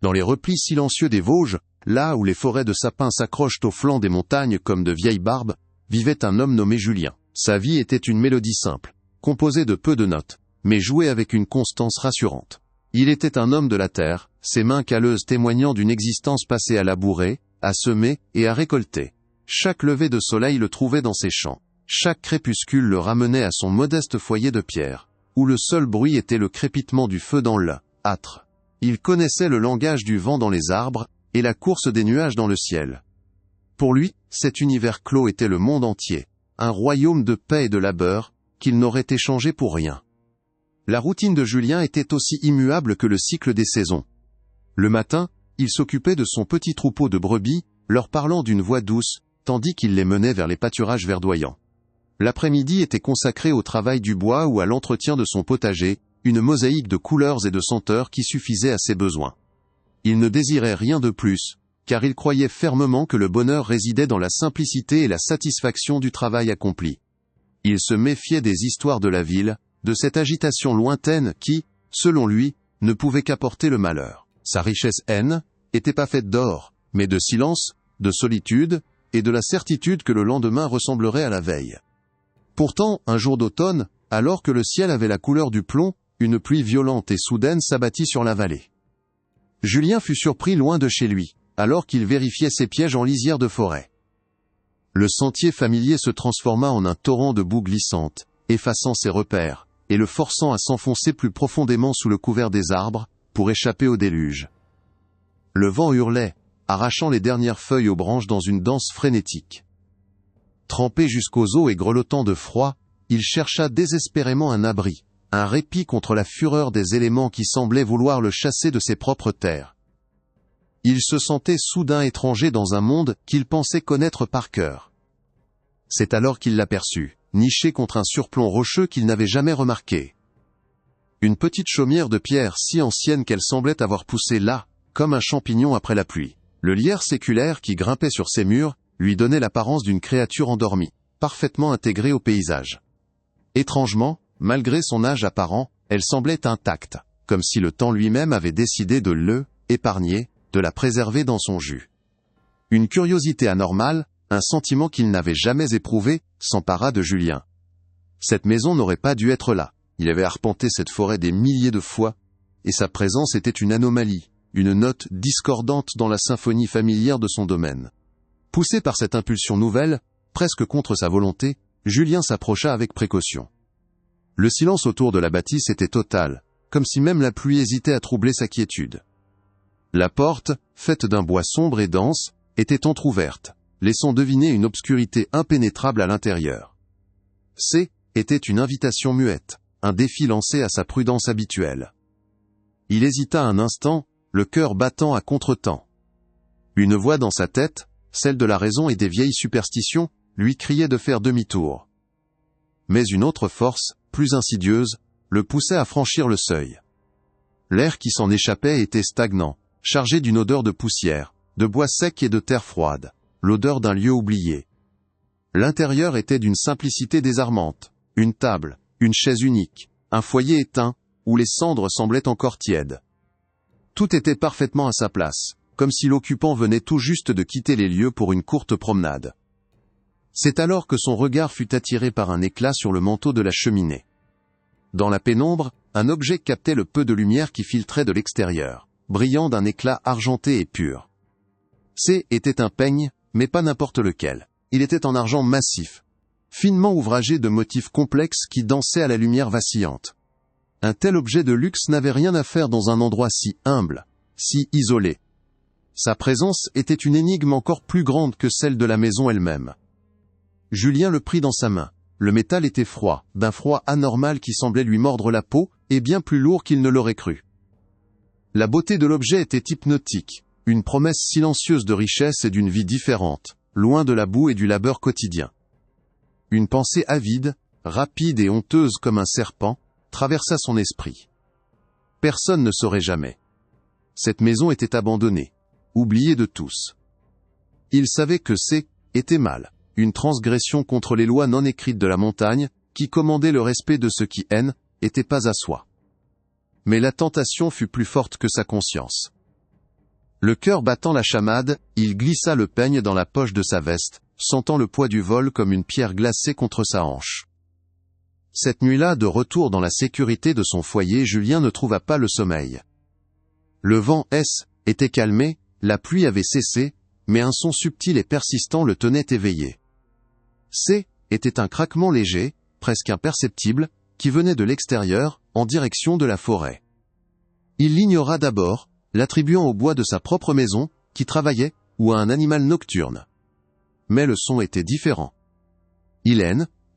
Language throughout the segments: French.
Dans les replis silencieux des Vosges, là où les forêts de sapins s'accrochent aux flancs des montagnes comme de vieilles barbes, vivait un homme nommé Julien. Sa vie était une mélodie simple, composée de peu de notes, mais jouée avec une constance rassurante. Il était un homme de la terre, ses mains calleuses témoignant d'une existence passée à labourer, à semer et à récolter. Chaque lever de soleil le trouvait dans ses champs. Chaque crépuscule le ramenait à son modeste foyer de pierre, où le seul bruit était le crépitement du feu dans l'âtre. Il connaissait le langage du vent dans les arbres, et la course des nuages dans le ciel. Pour lui, cet univers clos était le monde entier, un royaume de paix et de labeur, qu'il n'aurait échangé pour rien. La routine de Julien était aussi immuable que le cycle des saisons. Le matin, il s'occupait de son petit troupeau de brebis, leur parlant d'une voix douce, tandis qu'il les menait vers les pâturages verdoyants. L'après-midi était consacré au travail du bois ou à l'entretien de son potager, une mosaïque de couleurs et de senteurs qui suffisait à ses besoins. Il ne désirait rien de plus, car il croyait fermement que le bonheur résidait dans la simplicité et la satisfaction du travail accompli. Il se méfiait des histoires de la ville, de cette agitation lointaine qui, selon lui, ne pouvait qu'apporter le malheur. Sa richesse était pas faite d'or, mais de silence, de solitude, et de la certitude que le lendemain ressemblerait à la veille. Pourtant, un jour d'automne, alors que le ciel avait la couleur du plomb, une pluie violente et soudaine s'abattit sur la vallée. Julien fut surpris loin de chez lui, alors qu'il vérifiait ses pièges en lisière de forêt. Le sentier familier se transforma en un torrent de boue glissante, effaçant ses repères, et le forçant à s'enfoncer plus profondément sous le couvert des arbres, pour échapper au déluge. Le vent hurlait, arrachant les dernières feuilles aux branches dans une danse frénétique. Trempé jusqu'aux os et grelottant de froid, il chercha désespérément un abri, un répit contre la fureur des éléments qui semblaient vouloir le chasser de ses propres terres. Il se sentait soudain étranger dans un monde qu'il pensait connaître par cœur. C'est alors qu'il l'aperçut, niché contre un surplomb rocheux qu'il n'avait jamais remarqué. Une petite chaumière de pierre si ancienne qu'elle semblait avoir poussé là, comme un champignon après la pluie. Le lierre séculaire qui grimpait sur ses murs, lui donnait l'apparence d'une créature endormie, parfaitement intégrée au paysage. Étrangement, malgré son âge apparent, elle semblait intacte, comme si le temps lui-même avait décidé de l'épargner, de la préserver dans son jus. Une curiosité anormale, un sentiment qu'il n'avait jamais éprouvé, s'empara de Julien. Cette maison n'aurait pas dû être là. Il avait arpenté cette forêt des milliers de fois, et sa présence était une anomalie, une note discordante dans la symphonie familière de son domaine. Poussé par cette impulsion nouvelle, presque contre sa volonté, Julien s'approcha avec précaution. Le silence autour de la bâtisse était total, comme si même la pluie hésitait à troubler sa quiétude. La porte, faite d'un bois sombre et dense, était entr'ouverte, laissant deviner une obscurité impénétrable à l'intérieur. Était une invitation muette, un défi lancé à sa prudence habituelle. Il hésita un instant, le cœur battant à contretemps. Une voix dans sa tête, celle de la raison et des vieilles superstitions, lui criait de faire demi-tour. Mais une autre force, plus insidieuse, le poussait à franchir le seuil. L'air qui s'en échappait était stagnant, chargé d'une odeur de poussière, de bois sec et de terre froide, l'odeur d'un lieu oublié. L'intérieur était d'une simplicité désarmante, une table, une chaise unique, un foyer éteint, où les cendres semblaient encore tièdes. Tout était parfaitement à sa place, comme si l'occupant venait tout juste de quitter les lieux pour une courte promenade. C'est alors que son regard fut attiré par un éclat sur le manteau de la cheminée. Dans la pénombre, un objet captait le peu de lumière qui filtrait de l'extérieur, brillant d'un éclat argenté et pur. Était un peigne, mais pas n'importe lequel. Il était en argent massif, finement ouvragé de motifs complexes qui dansaient à la lumière vacillante. Un tel objet de luxe n'avait rien à faire dans un endroit si humble, si isolé. Sa présence était une énigme encore plus grande que celle de la maison elle-même. Julien le prit dans sa main. Le métal était froid, d'un froid anormal qui semblait lui mordre la peau, et bien plus lourd qu'il ne l'aurait cru. La beauté de l'objet était hypnotique, une promesse silencieuse de richesse et d'une vie différente, loin de la boue et du labeur quotidien. Une pensée avide, rapide et honteuse comme un serpent, traversa son esprit. Personne ne saurait jamais. Cette maison était abandonnée, oubliée de tous. Il savait que était mal, une transgression contre les lois non écrites de la montagne, qui commandait le respect de ce qui était pas à soi. Mais la tentation fut plus forte que sa conscience. Le cœur battant la chamade, il glissa le peigne dans la poche de sa veste, sentant le poids du vol comme une pierre glacée contre sa hanche. Cette nuit-là, de retour dans la sécurité de son foyer, Julien ne trouva pas le sommeil. Le vent était calmé, la pluie avait cessé, mais un son subtil et persistant le tenait éveillé. Était un craquement léger, presque imperceptible, qui venait de l'extérieur, en direction de la forêt. Il l'ignora d'abord, l'attribuant au bois de sa propre maison, qui travaillait, ou à un animal nocturne. Mais le son était différent. Il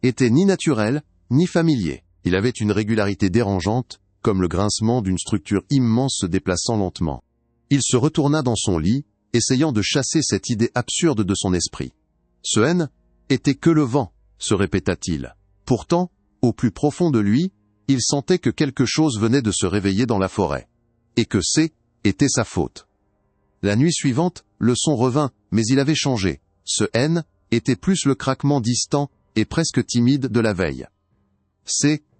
était ni naturel, ni familier. Il avait une régularité dérangeante, comme le grincement d'une structure immense se déplaçant lentement. Il se retourna dans son lit, essayant de chasser cette idée absurde de son esprit. Ce était que le vent, se répéta-t-il. Pourtant, au plus profond de lui, il sentait que quelque chose venait de se réveiller dans la forêt. Et que était sa faute. La nuit suivante, le son revint, mais il avait changé. Ce était plus le craquement distant, et presque timide de la veille.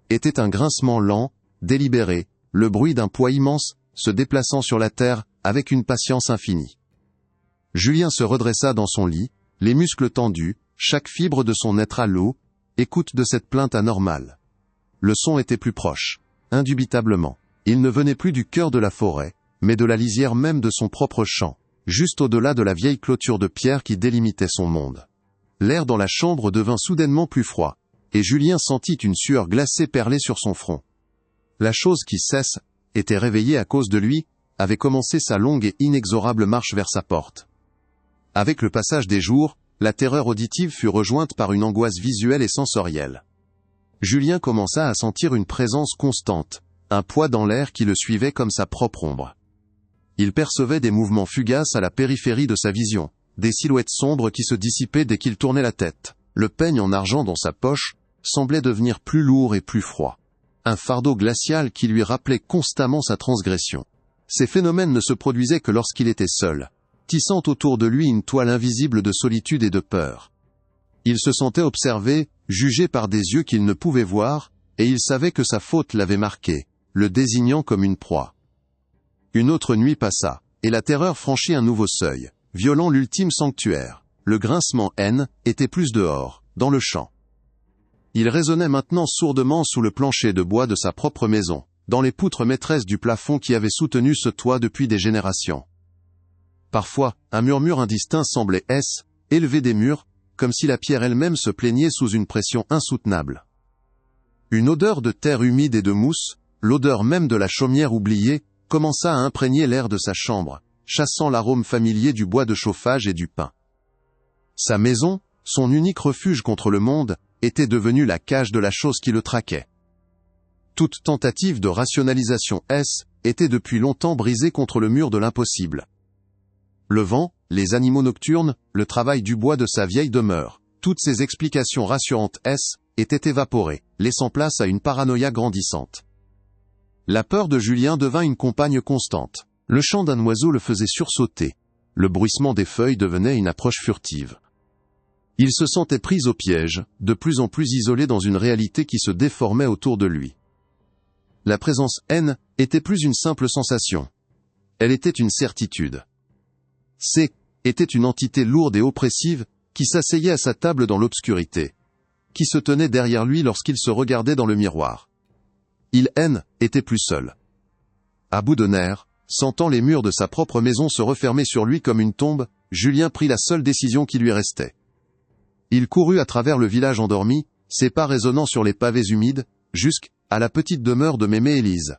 Était un grincement lent, délibéré, le bruit d'un poids immense, se déplaçant sur la terre, avec une patience infinie. Julien se redressa dans son lit, les muscles tendus, chaque fibre de son être à l'eau, écoute de cette plainte anormale. Le son était plus proche, indubitablement. Il ne venait plus du cœur de la forêt, mais de la lisière même de son propre champ, juste au-delà de la vieille clôture de pierre qui délimitait son monde. L'air dans la chambre devint soudainement plus froid, et Julien sentit une sueur glacée perler sur son front. La chose qui était réveillée à cause de lui, avait commencé sa longue et inexorable marche vers sa porte. Avec le passage des jours, la terreur auditive fut rejointe par une angoisse visuelle et sensorielle. Julien commença à sentir une présence constante, un poids dans l'air qui le suivait comme sa propre ombre. Il percevait des mouvements fugaces à la périphérie de sa vision, des silhouettes sombres qui se dissipaient dès qu'il tournait la tête. Le peigne en argent dans sa poche semblait devenir plus lourd et plus froid. Un fardeau glacial qui lui rappelait constamment sa transgression. Ces phénomènes ne se produisaient que lorsqu'il était seul, tissant autour de lui une toile invisible de solitude et de peur. Il se sentait observé, jugé par des yeux qu'il ne pouvait voir, et il savait que sa faute l'avait marqué, le désignant comme une proie. Une autre nuit passa, et la terreur franchit un nouveau seuil, violant l'ultime sanctuaire. Le grincement était plus dehors, dans le champ. Il résonnait maintenant sourdement sous le plancher de bois de sa propre maison, dans les poutres maîtresses du plafond qui avaient soutenu ce toit depuis des générations. Parfois, un murmure indistinct semblait élevé des murs, comme si la pierre elle-même se plaignait sous une pression insoutenable. Une odeur de terre humide et de mousse, l'odeur même de la chaumière oubliée, commença à imprégner l'air de sa chambre, chassant l'arôme familier du bois de chauffage et du pain. Sa maison, son unique refuge contre le monde, était devenue la cage de la chose qui le traquait. Toute tentative de rationalisation était depuis longtemps brisée contre le mur de l'impossible. Le vent, les animaux nocturnes, le travail du bois de sa vieille demeure, toutes ces explications rassurantes étaient évaporées, laissant place à une paranoïa grandissante. La peur de Julien devint une compagne constante. Le chant d'un oiseau le faisait sursauter. Le bruissement des feuilles devenait une approche furtive. Il se sentait pris au piège, de plus en plus isolé dans une réalité qui se déformait autour de lui. La présence était plus une simple sensation. Elle était une certitude. Était une entité lourde et oppressive, qui s'asseyait à sa table dans l'obscurité, qui se tenait derrière lui lorsqu'il se regardait dans le miroir. Il était plus seul. À bout de nerfs, sentant les murs de sa propre maison se refermer sur lui comme une tombe, Julien prit la seule décision qui lui restait. Il courut à travers le village endormi, ses pas résonnant sur les pavés humides, jusqu'à la petite demeure de mémé Élise.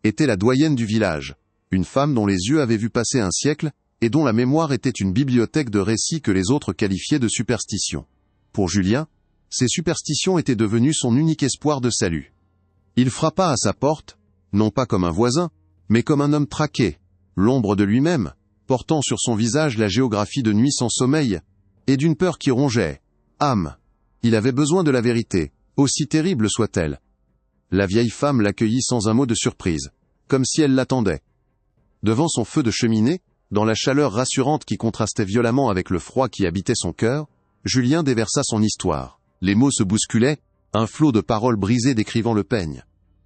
Était la doyenne du village, une femme dont les yeux avaient vu passer un siècle, et dont la mémoire était une bibliothèque de récits que les autres qualifiaient de superstitions. Pour Julien, ces superstitions étaient devenues son unique espoir de salut. Il frappa à sa porte, non pas comme un voisin, mais comme un homme traqué, l'ombre de lui-même, portant sur son visage la géographie de nuit sans sommeil, et d'une peur qui rongeait. Âme. Il avait besoin de la vérité, aussi terrible soit-elle. La vieille femme l'accueillit sans un mot de surprise, comme si elle l'attendait. Devant son feu de cheminée, dans la chaleur rassurante qui contrastait violemment avec le froid qui habitait son cœur, Julien déversa son histoire. Les mots se bousculaient, un flot de paroles brisées décrivant le peigne.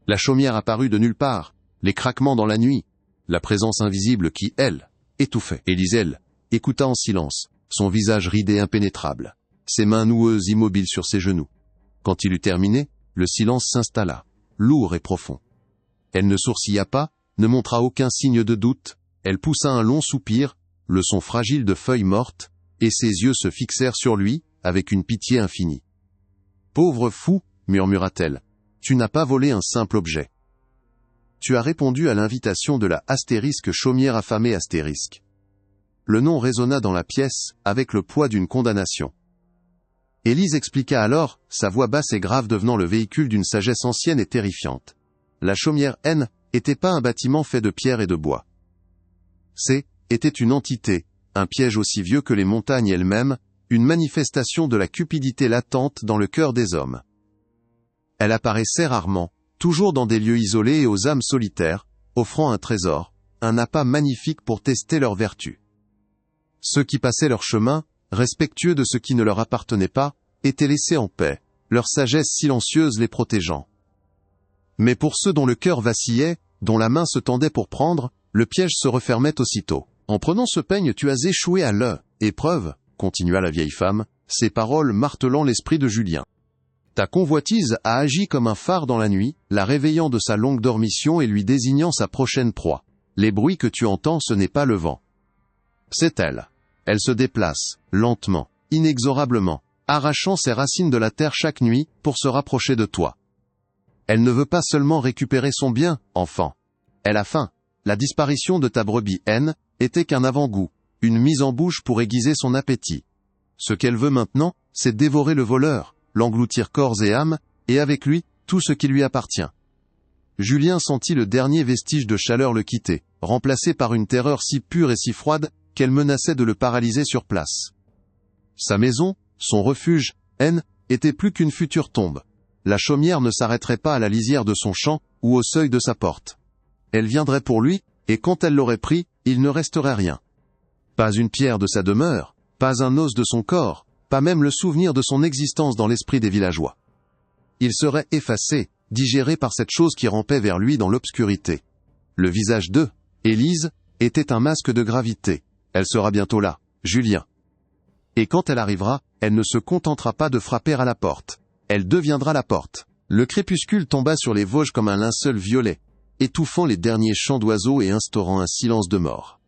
La chaumière apparut de nulle part, les craquements dans la nuit, la présence invisible qui, elle, étouffait. Élise, elle, écouta en silence, son visage ridé impénétrable, ses mains noueuses immobiles sur ses genoux. Quand il eut terminé, le silence s'installa, lourd et profond. Elle ne sourcilla pas, ne montra aucun signe de doute, elle poussa un long soupir, le son fragile de feuilles mortes, et ses yeux se fixèrent sur lui, avec une pitié infinie. « Pauvre fou, murmura-t-elle, tu n'as pas volé un simple objet. Tu as répondu à l'invitation de la chaumière affamée ». Le nom résonna dans la pièce, avec le poids d'une condamnation. Élise expliqua alors, sa voix basse et grave devenant le véhicule d'une sagesse ancienne et terrifiante. La chaumière N était pas un bâtiment fait de pierre et de bois. Était une entité, un piège aussi vieux que les montagnes elles-mêmes, une manifestation de la cupidité latente dans le cœur des hommes. Elle apparaissait rarement, toujours dans des lieux isolés et aux âmes solitaires, offrant un trésor, un appât magnifique pour tester leur vertu. Ceux qui passaient leur chemin, respectueux de ce qui ne leur appartenait pas, étaient laissés en paix, leur sagesse silencieuse les protégeant. Mais pour ceux dont le cœur vacillait, dont la main se tendait pour prendre, le piège se refermait aussitôt. En prenant ce peigne, tu as échoué à l'épreuve, continua la vieille femme, ses paroles martelant l'esprit de Julien. Ta convoitise a agi comme un phare dans la nuit, la réveillant de sa longue dormition et lui désignant sa prochaine proie. Les bruits que tu entends, ce n'est pas le vent. C'est elle. Elle se déplace, lentement, inexorablement, arrachant ses racines de la terre chaque nuit, pour se rapprocher de toi. Elle ne veut pas seulement récupérer son bien, enfant. Elle a faim. La disparition de ta brebis N était qu'un avant-goût, une mise en bouche pour aiguiser son appétit. Ce qu'elle veut maintenant, c'est dévorer le voleur, l'engloutir corps et âme, et avec lui, tout ce qui lui appartient. Julien sentit le dernier vestige de chaleur le quitter, remplacé par une terreur si pure et si froide, qu'elle menaçait de le paralyser sur place. Sa maison, son refuge, N, était plus qu'une future tombe. La chaumière ne s'arrêterait pas à la lisière de son champ, ou au seuil de sa porte. Elle viendrait pour lui, et quand elle l'aurait pris, il ne resterait rien. Pas une pierre de sa demeure, pas un os de son corps, pas même le souvenir de son existence dans l'esprit des villageois. Il serait effacé, digéré par cette chose qui rampait vers lui dans l'obscurité. Le visage de Élise était un masque de gravité. Elle sera bientôt là, Julien. Et quand elle arrivera, elle ne se contentera pas de frapper à la porte. Elle deviendra la porte. Le crépuscule tomba sur les Vosges comme un linceul violet, étouffant les derniers chants d'oiseaux et instaurant un silence de mort.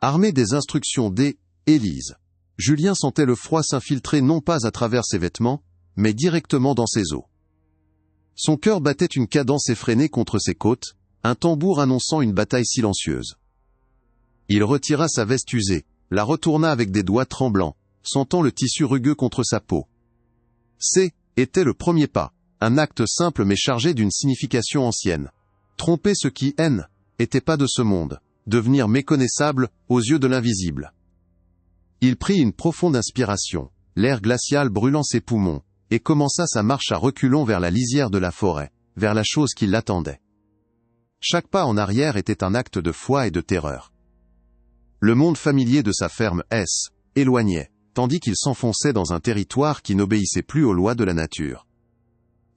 Armé des instructions d'Élise, Julien sentait le froid s'infiltrer non pas à travers ses vêtements, mais directement dans ses os. Son cœur battait une cadence effrénée contre ses côtes, un tambour annonçant une bataille silencieuse. Il retira sa veste usée, la retourna avec des doigts tremblants, sentant le tissu rugueux contre sa peau. Était le premier pas, un acte simple mais chargé d'une signification ancienne. Tromper ce qui, était pas de ce monde, devenir méconnaissable aux yeux de l'invisible. Il prit une profonde inspiration, l'air glacial brûlant ses poumons, et commença sa marche à reculons vers la lisière de la forêt, vers la chose qui l'attendait. Chaque pas en arrière était un acte de foi et de terreur. Le monde familier de sa ferme éloignait, tandis qu'il s'enfonçait dans un territoire qui n'obéissait plus aux lois de la nature.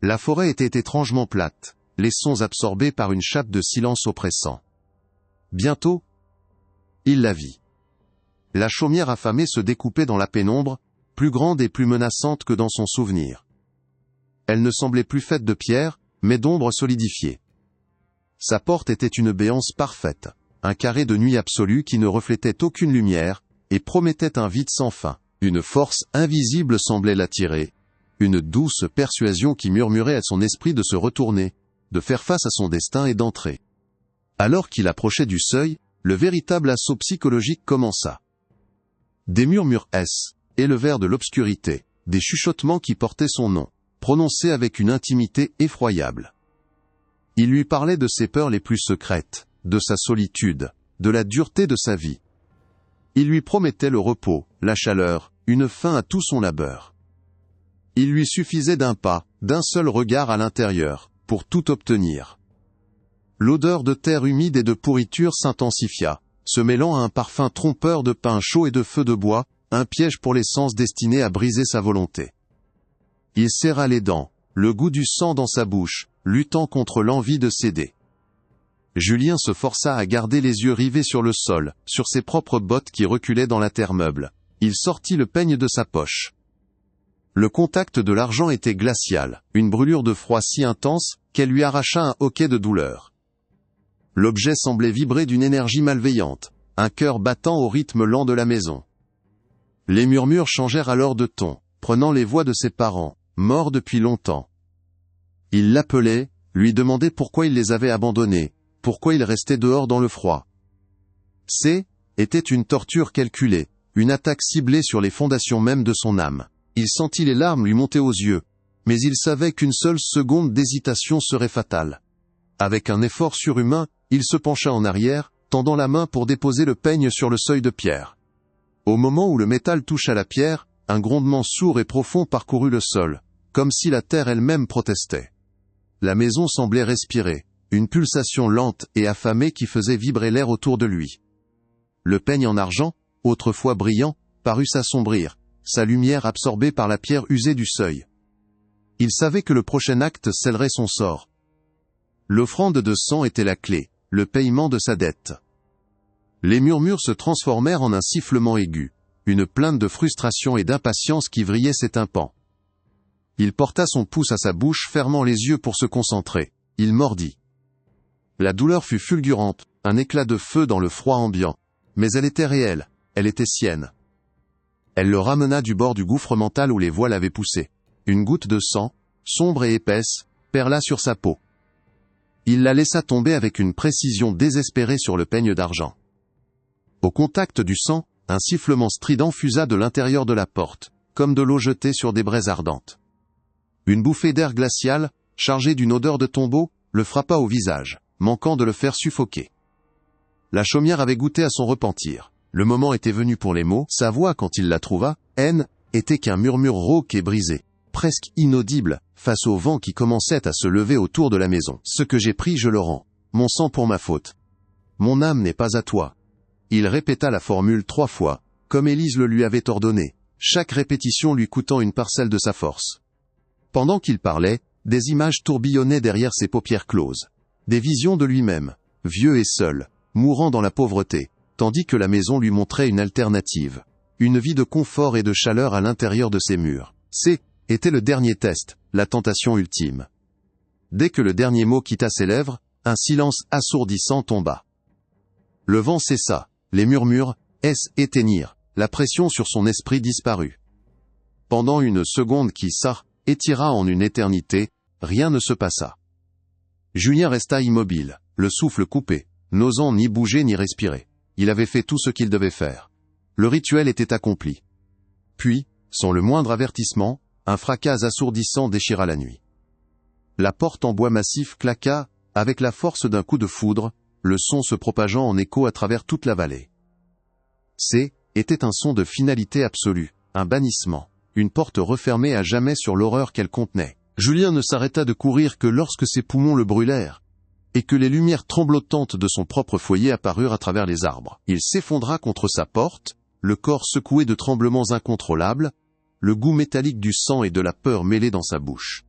La forêt était étrangement plate, les sons absorbés par une chape de silence oppressant. Bientôt, il la vit. La chaumière affamée se découpait dans la pénombre, plus grande et plus menaçante que dans son souvenir. Elle ne semblait plus faite de pierre, mais d'ombre solidifiée. Sa porte était une béance parfaite, un carré de nuit absolu qui ne reflétait aucune lumière, et promettait un vide sans fin. Une force invisible semblait l'attirer, une douce persuasion qui murmurait à son esprit de se retourner, de faire face à son destin et d'entrer. Alors qu'il approchait du seuil, le véritable assaut psychologique commença. Des murmures élevèrent de l'obscurité, des chuchotements qui portaient son nom, prononcés avec une intimité effroyable. Il lui parlait de ses peurs les plus secrètes, de sa solitude, de la dureté de sa vie. Il lui promettait le repos, la chaleur, une fin à tout son labeur. Il lui suffisait d'un pas, d'un seul regard à l'intérieur, pour tout obtenir. L'odeur de terre humide et de pourriture s'intensifia, se mêlant à un parfum trompeur de pain chaud et de feu de bois, un piège pour les sens destiné à briser sa volonté. Il serra les dents, le goût du sang dans sa bouche, luttant contre l'envie de céder. Julien se força à garder les yeux rivés sur le sol, sur ses propres bottes qui reculaient dans la terre meuble. Il sortit le peigne de sa poche. Le contact de l'argent était glacial, une brûlure de froid si intense, qu'elle lui arracha un hoquet de douleur. L'objet semblait vibrer d'une énergie malveillante, un cœur battant au rythme lent de la maison. Les murmures changèrent alors de ton, prenant les voix de ses parents, morts depuis longtemps. Ils l'appelaient, lui demandaient pourquoi il les avait abandonnés, pourquoi il restait dehors dans le froid. Était une torture calculée, une attaque ciblée sur les fondations mêmes de son âme. Il sentit les larmes lui monter aux yeux, mais il savait qu'une seule seconde d'hésitation serait fatale. Avec un effort surhumain, il se pencha en arrière, tendant la main pour déposer le peigne sur le seuil de pierre. Au moment où le métal toucha la pierre, un grondement sourd et profond parcourut le sol, comme si la terre elle-même protestait. La maison semblait respirer, une pulsation lente et affamée qui faisait vibrer l'air autour de lui. Le peigne en argent, autrefois brillant, parut s'assombrir, sa lumière absorbée par la pierre usée du seuil. Il savait que le prochain acte scellerait son sort. L'offrande de sang était la clé, le paiement de sa dette. Les murmures se transformèrent en un sifflement aigu, une plainte de frustration et d'impatience qui vrillait ses tympans. Il porta son pouce à sa bouche, fermant les yeux pour se concentrer. Il mordit. La douleur fut fulgurante, un éclat de feu dans le froid ambiant. Mais elle était réelle, elle était sienne. Elle le ramena du bord du gouffre mental où les voiles l'avaient poussé. Une goutte de sang, sombre et épaisse, perla sur sa peau. Il la laissa tomber avec une précision désespérée sur le peigne d'argent. Au contact du sang, un sifflement strident fusa de l'intérieur de la porte, comme de l'eau jetée sur des braises ardentes. Une bouffée d'air glacial, chargée d'une odeur de tombeau, le frappa au visage, manquant de le faire suffoquer. La chaumière avait goûté à son repentir. Le moment était venu pour les mots. Sa voix, quand il la trouva, était qu'un murmure rauque et brisé, presque inaudible, face au vent qui commençait à se lever autour de la maison. Ce que j'ai pris, je le rends. Mon sang pour ma faute. Mon âme n'est pas à toi. Il répéta la formule 3 fois, comme Élise le lui avait ordonné, chaque répétition lui coûtant une parcelle de sa force. Pendant qu'il parlait, des images tourbillonnaient derrière ses paupières closes. Des visions de lui-même, vieux et seul, mourant dans la pauvreté, tandis que la maison lui montrait une alternative. Une vie de confort et de chaleur à l'intérieur de ses murs. Était le dernier test, la tentation ultime. Dès que le dernier mot quitta ses lèvres, un silence assourdissant tomba. Le vent cessa, les murmures, éteignirent, la pression sur son esprit disparut. Pendant une seconde qui étira en une éternité, rien ne se passa. Julien resta immobile, le souffle coupé, n'osant ni bouger ni respirer. Il avait fait tout ce qu'il devait faire. Le rituel était accompli. Puis, sans le moindre avertissement, un fracas assourdissant déchira la nuit. La porte en bois massif claqua, avec la force d'un coup de foudre, le son se propageant en écho à travers toute la vallée. Était un son de finalité absolue, un bannissement, une porte refermée à jamais sur l'horreur qu'elle contenait. Julien ne s'arrêta de courir que lorsque ses poumons le brûlèrent, et que les lumières tremblotantes de son propre foyer apparurent à travers les arbres. Il s'effondra contre sa porte, le corps secoué de tremblements incontrôlables, le goût métallique du sang et de la peur mêlés dans sa bouche.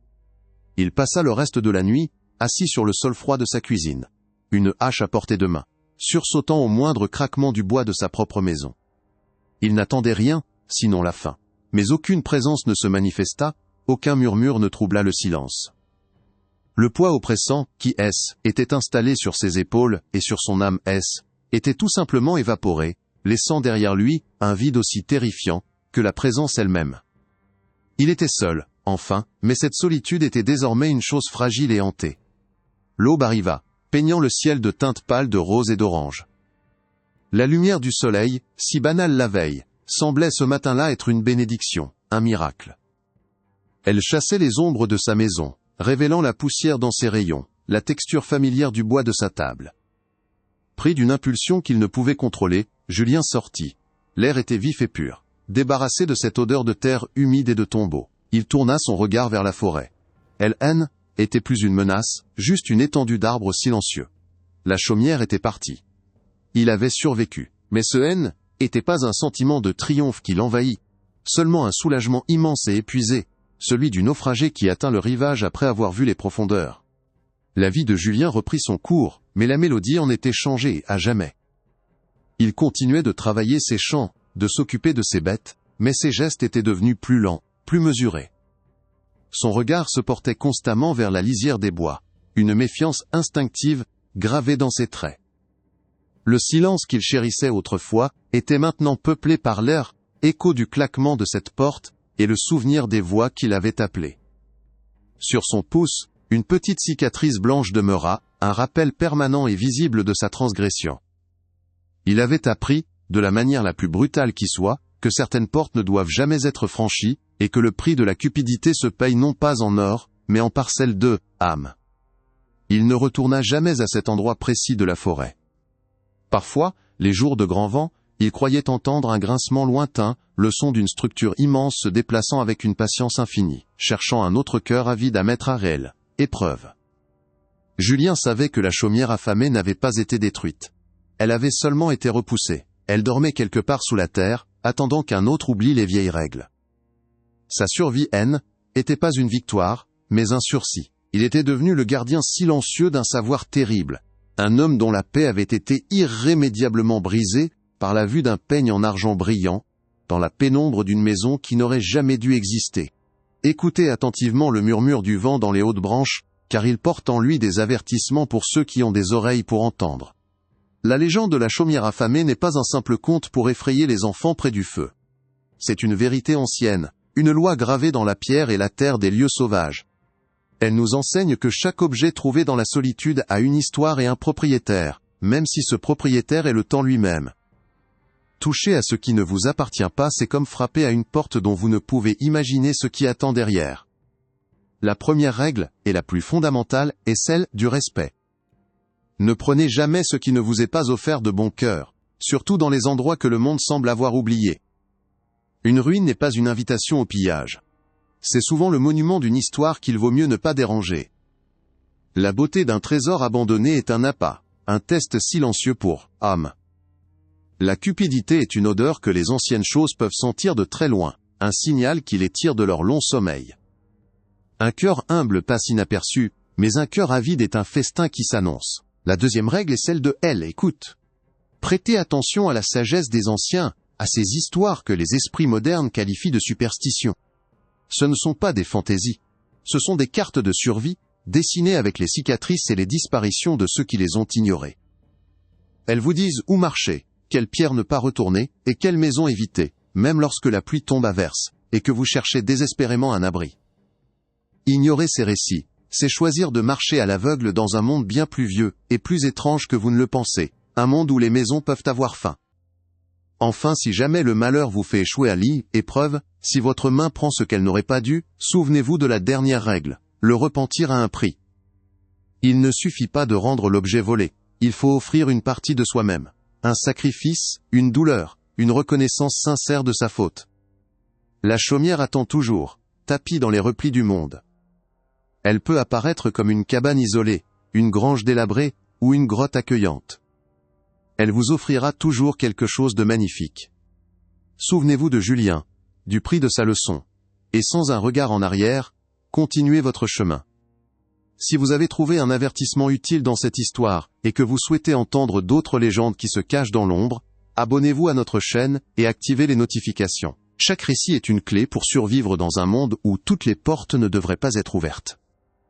Il passa le reste de la nuit, assis sur le sol froid de sa cuisine, une hache à portée de main, sursautant au moindre craquement du bois de sa propre maison. Il n'attendait rien, sinon la fin. Mais aucune présence ne se manifesta, aucun murmure ne troubla le silence. Le poids oppressant, qui était installé sur ses épaules et sur son âme était tout simplement évaporé, laissant derrière lui un vide aussi terrifiant que la présence elle-même. Il était seul, enfin, mais cette solitude était désormais une chose fragile et hantée. L'aube arriva, peignant le ciel de teintes pâles de rose et d'orange. La lumière du soleil, si banale la veille, semblait ce matin-là être une bénédiction, un miracle. Elle chassait les ombres de sa maison, révélant la poussière dans ses rayons, la texture familière du bois de sa table. Pris d'une impulsion qu'il ne pouvait contrôler, Julien sortit. L'air était vif et pur, débarrassé de cette odeur de terre humide et de tombeau. Il tourna son regard vers la forêt. Elle était plus une menace, juste une étendue d'arbres silencieux. La chaumière était partie. Il avait survécu. Mais ce était pas un sentiment de triomphe qui l'envahit, seulement un soulagement immense et épuisé, celui du naufragé qui atteint le rivage après avoir vu les profondeurs. La vie de Julien reprit son cours, mais la mélodie en était changée à jamais. Il continuait de travailler ses champs, de s'occuper de ses bêtes, mais ses gestes étaient devenus plus lents, plus mesurés. Son regard se portait constamment vers la lisière des bois, une méfiance instinctive gravée dans ses traits. Le silence qu'il chérissait autrefois était maintenant peuplé par l'air, écho du claquement de cette porte, et le souvenir des voix qui l'avaient appelé. Sur son pouce, une petite cicatrice blanche demeura, un rappel permanent et visible de sa transgression. Il avait appris, de la manière la plus brutale qui soit, que certaines portes ne doivent jamais être franchies, et que le prix de la cupidité se paye non pas en or, mais en parcelles de âme. Il ne retourna jamais à cet endroit précis de la forêt. Parfois, les jours de grand vent, il croyait entendre un grincement lointain, le son d'une structure immense se déplaçant avec une patience infinie, cherchant un autre cœur avide à mettre à réelle épreuve. Julien savait que la chaumière affamée n'avait pas été détruite. Elle avait seulement été repoussée. Elle dormait quelque part sous la terre, attendant qu'un autre oublie les vieilles règles. Sa survie était pas une victoire, mais un sursis. Il était devenu le gardien silencieux d'un savoir terrible. Un homme dont la paix avait été irrémédiablement brisée par la vue d'un peigne en argent brillant, dans la pénombre d'une maison qui n'aurait jamais dû exister. Écoutez attentivement le murmure du vent dans les hautes branches, car il porte en lui des avertissements pour ceux qui ont des oreilles pour entendre. La légende de la chaumière affamée n'est pas un simple conte pour effrayer les enfants près du feu. C'est une vérité ancienne, une loi gravée dans la pierre et la terre des lieux sauvages. Elle nous enseigne que chaque objet trouvé dans la solitude a une histoire et un propriétaire, même si ce propriétaire est le temps lui-même. Toucher à ce qui ne vous appartient pas, c'est comme frapper à une porte dont vous ne pouvez imaginer ce qui attend derrière. La première règle, et la plus fondamentale, est celle du respect. Ne prenez jamais ce qui ne vous est pas offert de bon cœur, surtout dans les endroits que le monde semble avoir oubliés. Une ruine n'est pas une invitation au pillage. C'est souvent le monument d'une histoire qu'il vaut mieux ne pas déranger. La beauté d'un trésor abandonné est un appât, un test silencieux pour âme. La cupidité est une odeur que les anciennes choses peuvent sentir de très loin, un signal qui les tire de leur long sommeil. Un cœur humble passe inaperçu, mais un cœur avide est un festin qui s'annonce. La deuxième règle est celle de écoute. Prêtez attention à la sagesse des anciens, à ces histoires que les esprits modernes qualifient de superstitions. Ce ne sont pas des fantaisies. Ce sont des cartes de survie, dessinées avec les cicatrices et les disparitions de ceux qui les ont ignorées. Elles vous disent où marcher, quelle pierre ne pas retourner, et quelle maison éviter, même lorsque la pluie tombe à verse, et que vous cherchez désespérément un abri. Ignorer ces récits, c'est choisir de marcher à l'aveugle dans un monde bien plus vieux, et plus étrange que vous ne le pensez, un monde où les maisons peuvent avoir faim. Enfin, si jamais le malheur vous fait échouer à l'épreuve, si votre main prend ce qu'elle n'aurait pas dû, souvenez-vous de la dernière règle, le repentir a un prix. Il ne suffit pas de rendre l'objet volé, il faut offrir une partie de soi-même. Un sacrifice, une douleur, une reconnaissance sincère de sa faute. La chaumière attend toujours, tapie dans les replis du monde. Elle peut apparaître comme une cabane isolée, une grange délabrée, ou une grotte accueillante. Elle vous offrira toujours quelque chose de magnifique. Souvenez-vous de Julien, du prix de sa leçon, et sans un regard en arrière, continuez votre chemin. Si vous avez trouvé un avertissement utile dans cette histoire, et que vous souhaitez entendre d'autres légendes qui se cachent dans l'ombre, abonnez-vous à notre chaîne, et activez les notifications. Chaque récit est une clé pour survivre dans un monde où toutes les portes ne devraient pas être ouvertes.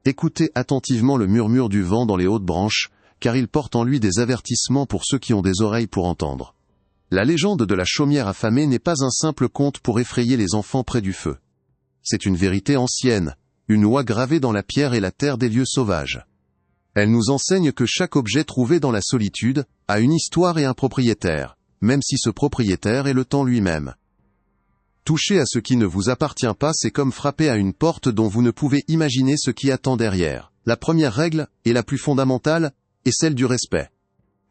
Écoutez attentivement le murmure du vent dans les hautes branches, car il porte en lui des avertissements pour ceux qui ont des oreilles pour entendre. La légende de la chaumière affamée n'est pas un simple conte pour effrayer les enfants près du feu. C'est une vérité ancienne, une loi gravée dans la pierre et la terre des lieux sauvages. Elle nous enseigne que chaque objet trouvé dans la solitude a une histoire et un propriétaire, même si ce propriétaire est le temps lui-même. Toucher à ce qui ne vous appartient pas, c'est comme frapper à une porte dont vous ne pouvez imaginer ce qui attend derrière. La première règle, et la plus fondamentale, est celle du respect.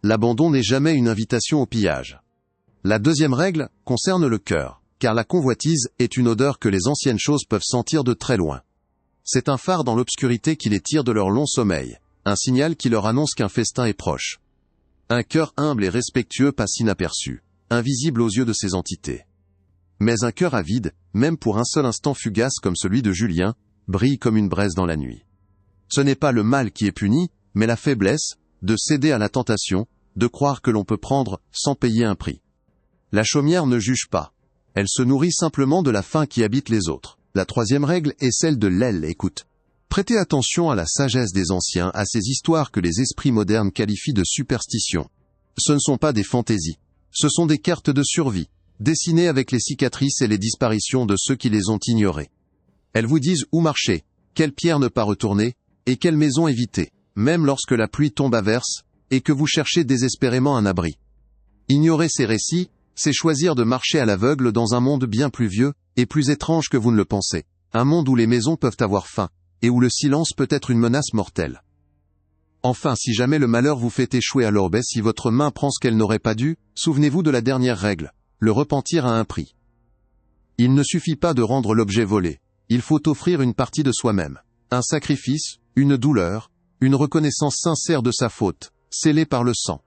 L'abandon n'est jamais une invitation au pillage. La deuxième règle concerne le cœur, car la convoitise est une odeur que les anciennes choses peuvent sentir de très loin. C'est un phare dans l'obscurité qui les tire de leur long sommeil, un signal qui leur annonce qu'un festin est proche. Un cœur humble et respectueux passe inaperçu, invisible aux yeux de ces entités. Mais un cœur avide, même pour un seul instant fugace comme celui de Julien, brille comme une braise dans la nuit. Ce n'est pas le mal qui est puni, mais la faiblesse, de céder à la tentation, de croire que l'on peut prendre, sans payer un prix. La chaumière ne juge pas. Elle se nourrit simplement de la faim qui habite les autres. La troisième règle est celle de l'écoute. Prêtez attention à la sagesse des anciens, à ces histoires que les esprits modernes qualifient de superstitions. Ce ne sont pas des fantaisies. Ce sont des cartes de survie, dessinées avec les cicatrices et les disparitions de ceux qui les ont ignorées. Elles vous disent où marcher, quelle pierre ne pas retourner, et quelle maison éviter, même lorsque la pluie tombe à verse, et que vous cherchez désespérément un abri. Ignorer ces récits, c'est choisir de marcher à l'aveugle dans un monde bien plus vieux, et plus étrange que vous ne le pensez. Un monde où les maisons peuvent avoir faim, et où le silence peut être une menace mortelle. Enfin, si jamais le malheur vous fait échouer à l'orbet, si votre main prend ce qu'elle n'aurait pas dû, souvenez-vous de la dernière règle, le repentir a un prix. Il ne suffit pas de rendre l'objet volé, il faut offrir une partie de soi-même. Un sacrifice, une douleur, une reconnaissance sincère de sa faute, scellée par le sang.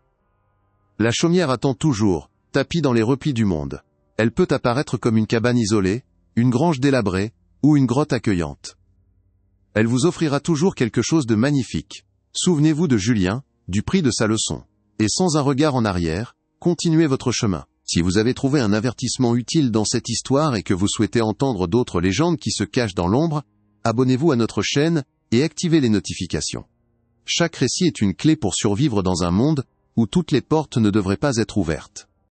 La chaumière attend toujours, tapie dans les replis du monde. Elle peut apparaître comme une cabane isolée, une grange délabrée, ou une grotte accueillante. Elle vous offrira toujours quelque chose de magnifique. Souvenez-vous de Julien, du prix de sa leçon. Et sans un regard en arrière, continuez votre chemin. Si vous avez trouvé un avertissement utile dans cette histoire et que vous souhaitez entendre d'autres légendes qui se cachent dans l'ombre, abonnez-vous à notre chaîne et activez les notifications. Chaque récit est une clé pour survivre dans un monde où toutes les portes ne devraient pas être ouvertes.